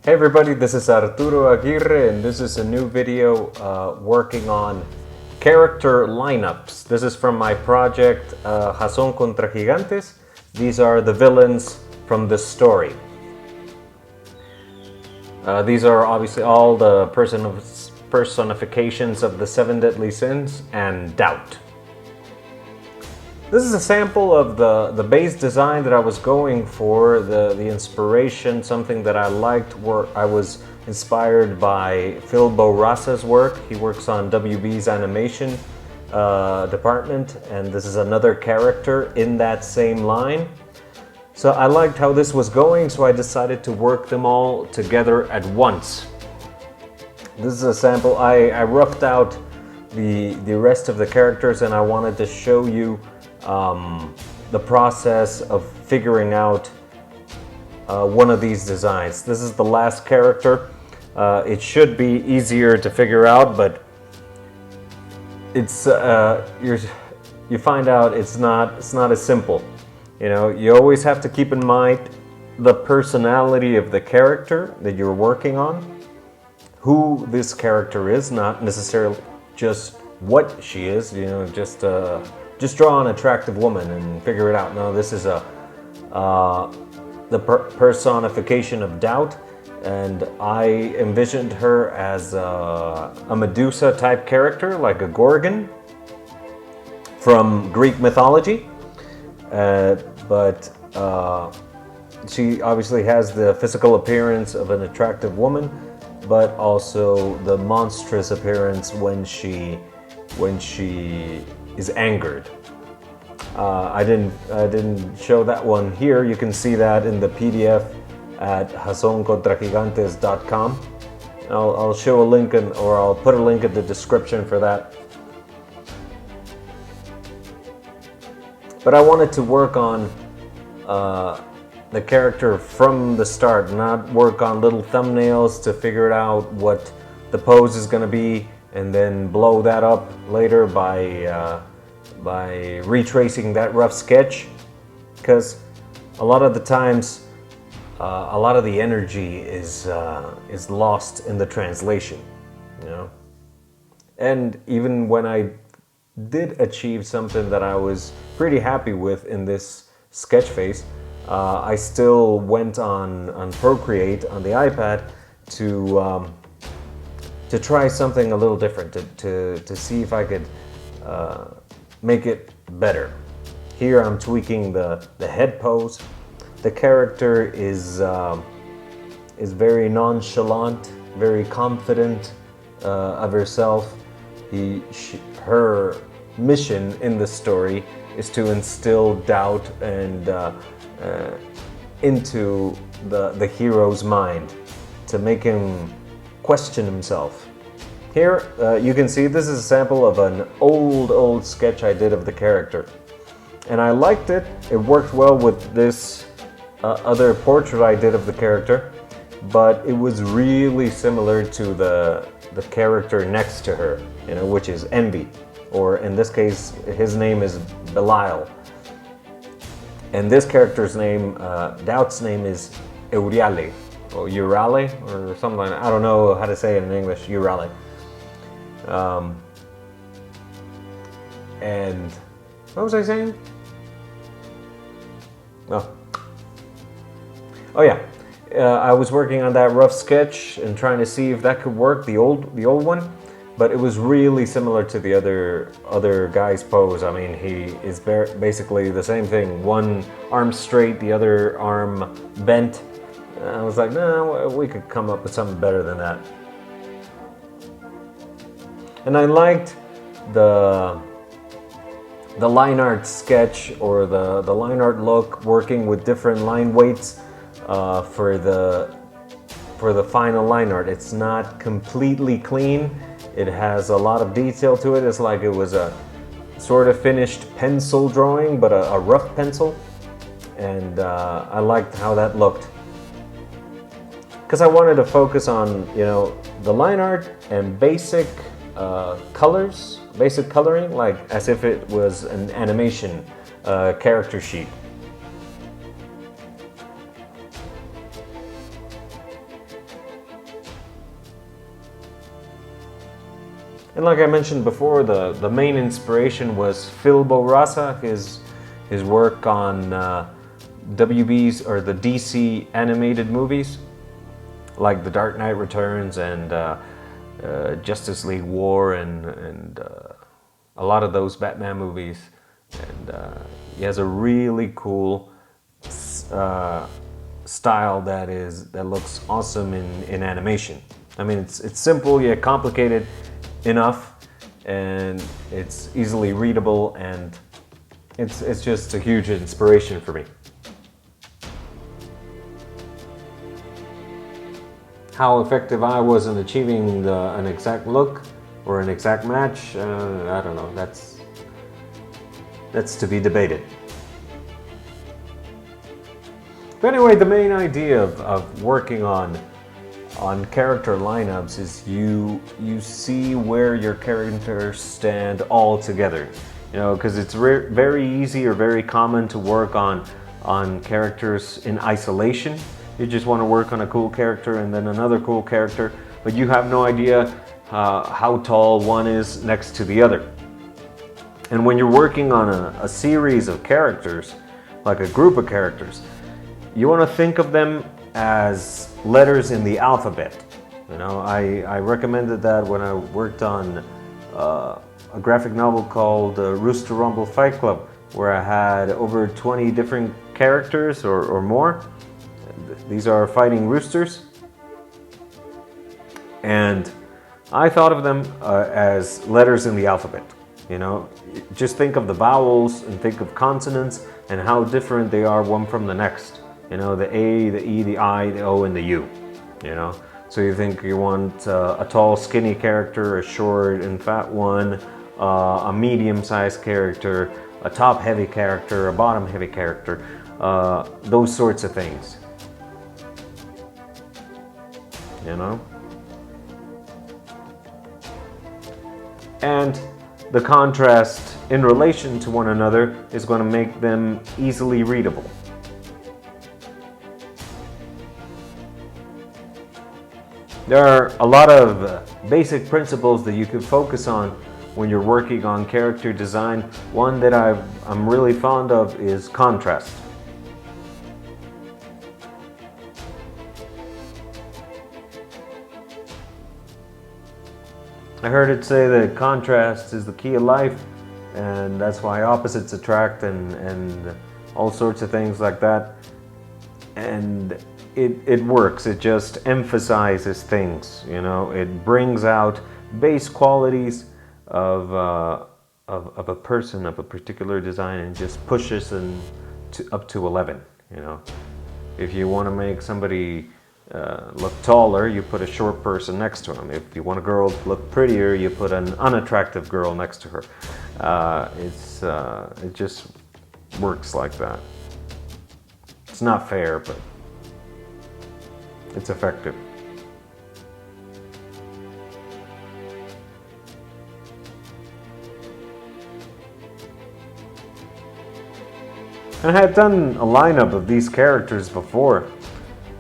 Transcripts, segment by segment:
Hey everybody, this is Arturo Aguirre and this is a new video working on character lineups. This is from my project Jasón Contra Gigantes. These are the villains from this story. These are obviously all the personifications of the 7 deadly sins and doubt. This is a sample of the base design that I was going for, the inspiration, something that I liked. I was inspired by Phil Borasa's work. He works on WB's animation department, and this is another character in that same line. So I liked how this was going, so I decided to work them all together at once. This is a sample. I roughed out the rest of the characters, and I wanted to show you the process of figuring out one of these designs. This is the last character. It should be easier to figure out, but it's you find out it's not as simple. You know, you always have to keep in mind the personality of the character that you're working on, who this character is, not necessarily just what she is. You know, just draw an attractive woman and figure it out. No, this is the personification of doubt, and I envisioned her as a Medusa type character, like a Gorgon from Greek mythology. But she obviously has the physical appearance of an attractive woman, but also the monstrous appearance when she is angered. I didn't show that one here. You can see that in the PDF at jasoncontragigantes.com. I'll show a link or I'll put a link in the description for that. But I wanted to work on the character from the start, not work on little thumbnails to figure out what the pose is going to be and then blow that up later by retracing that rough sketch, because a lot of the times a lot of the energy is lost in the translation, you know. And even when I did achieve something that I was pretty happy with in this sketch phase, I still went on Procreate on the iPad to try something a little different, to see if I could make it better. Here I'm tweaking the head pose. The character is very nonchalant, very confident of herself. Her mission in the story is to instill doubt and into the hero's mind, to make him question himself. Here you can see this is a sample of an old sketch I did of the character, and I liked it. It worked well with this other portrait I did of the character, but it was really similar to the character next to her, you know, which is Envy, or in this case his name is Belial, and this character's name, Doubt's name, is Euriale or Eurale or something like that. I don't know how to say it in English. Eurale. And what was I saying? Oh yeah, I was working on that rough sketch and trying to see if that could work, the old one, but it was really similar to the other guy's pose. I mean, he is basically the same thing, one arm straight, the other arm bent. I was like, no, we could come up with something better than that. And I liked the line art sketch, or the line art look, working with different line weights for the final line art. It's not completely clean. It has a lot of detail to it. It's like it was a sort of finished pencil drawing, but a rough pencil. And I liked how that looked, because I wanted to focus on, you know, the line art and basic colors, basic coloring, like as if it was an animation character sheet. And like I mentioned before, the main inspiration was Phil Bourassa, his work on WB's or the DC animated movies, like The Dark Knight Returns and Justice League War and a lot of those Batman movies. And he has a really cool style that looks awesome in animation. I mean, it's simple yet complicated enough, and it's easily readable, and it's just a huge inspiration for me. How effective I was in achieving an exact look or an exact match, I don't know. That's to be debated. But anyway, the main idea of working on character lineups is you see where your characters stand all together. You know, because it's very easy or very common to work on characters in isolation. You just want to work on a cool character and then another cool character, but you have no idea how tall one is next to the other. And when you're working on a series of characters, like a group of characters, you want to think of them as letters in the alphabet. You know, I recommended that when I worked on a graphic novel called Rooster Rumble Fight Club, where I had over 20 different characters or more. These are fighting roosters, and I thought of them as letters in the alphabet. You know, just think of the vowels and think of consonants and how different they are one from the next. You know, the A, the E, the I, the O, and the U. You know, so you think you want a tall, skinny character, a short and fat one, a medium-sized character, a top-heavy character, a bottom-heavy character, those sorts of things. You know? And the contrast in relation to one another is going to make them easily readable. There are a lot of basic principles that you can focus on when you're working on character design. One that I'm really fond of is contrast. I heard it say that contrast is the key of life, and that's why opposites attract and all sorts of things like that. And it works. It just emphasizes things, you know. It brings out base qualities of a person, of a particular design, and just pushes them up to 11, you know. If you want to make somebody look taller, you put a short person next to him. If you want a girl to look prettier, you put an unattractive girl next to her. It just works like that. It's not fair, but it's effective. I had done a lineup of these characters before,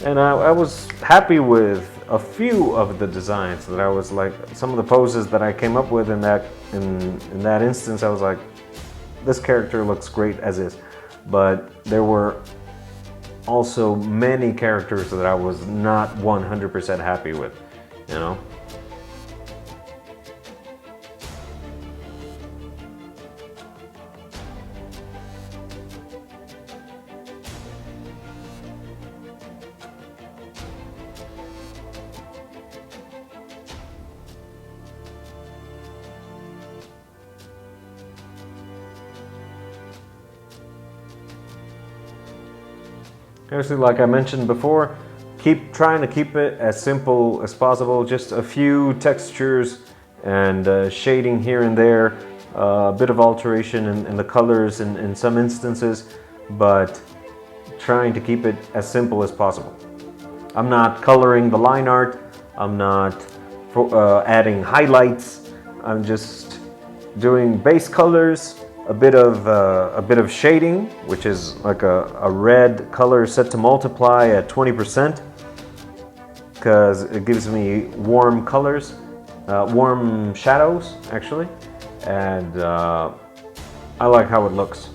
and I was happy with a few of the designs that I was like, some of the poses that I came up with in that instance, I was like, this character looks great as is. But there were also many characters that I was not 100% happy with, you know. Obviously, like I mentioned before, keep trying to keep it as simple as possible. Just a few textures and shading here and there, a bit of alteration in the colors in some instances, but trying to keep it as simple as possible. I'm not coloring the line art. I'm not adding highlights. I'm just doing base colors, a bit of shading, which is like a red color set to multiply at 20%, because it gives me warm colors, warm shadows actually, and I like how it looks.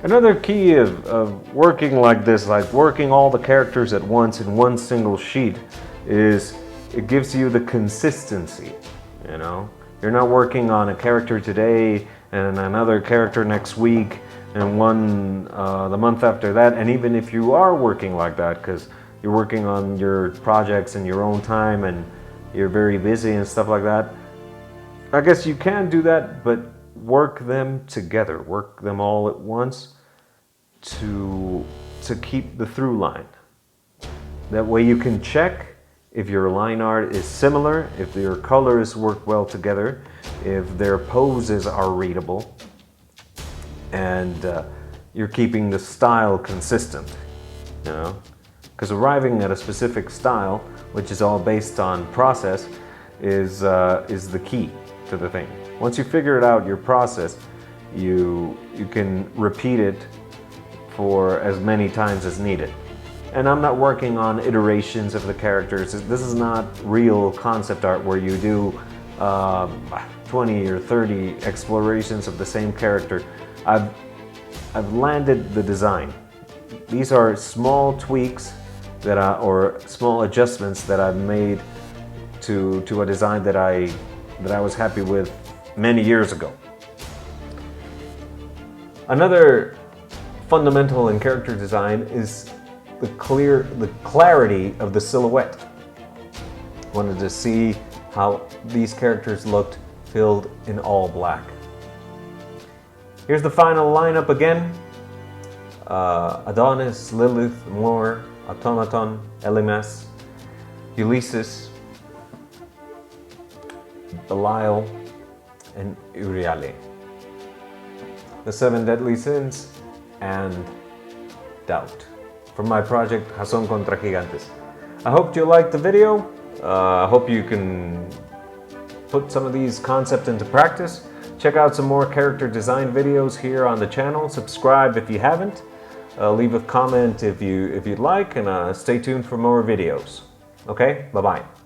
Another key of working like this, like working all the characters at once in one single sheet, is it gives you the consistency, you know? You're not working on a character today and another character next week and one the month after that. And even if you are working like that, because you're working on your projects in your own time and you're very busy and stuff like that, I guess you can do that, but work them together, work them all at once to keep the through line. That way you can check if your line art is similar, if your colors work well together, if their poses are readable, and you're keeping the style consistent, you know? Because arriving at a specific style, which is all based on process, is the key to the thing. Once you figure it out, your process, you can repeat it for as many times as needed. And I'm not working on iterations of the characters. This is not real concept art where you do 20 or 30 explorations of the same character. I've landed the design. These are small tweaks or small adjustments that I've made to a design that I was happy with many years ago. Another fundamental in character design is the clarity of the silhouette. Wanted to see how these characters looked filled in all black. Here's the final lineup again. Adonis, Lilith, Moore, Automaton, Elimas, Ulysses, Belial, and Uriale. The 7 deadly sins and doubt. From my project, Jasón Contra Gigantes. I hope you liked the video. I hope you can put some of these concepts into practice. Check out some more character design videos here on the channel. Subscribe if you haven't. Leave a comment if you'd like, and stay tuned for more videos. Okay, bye-bye.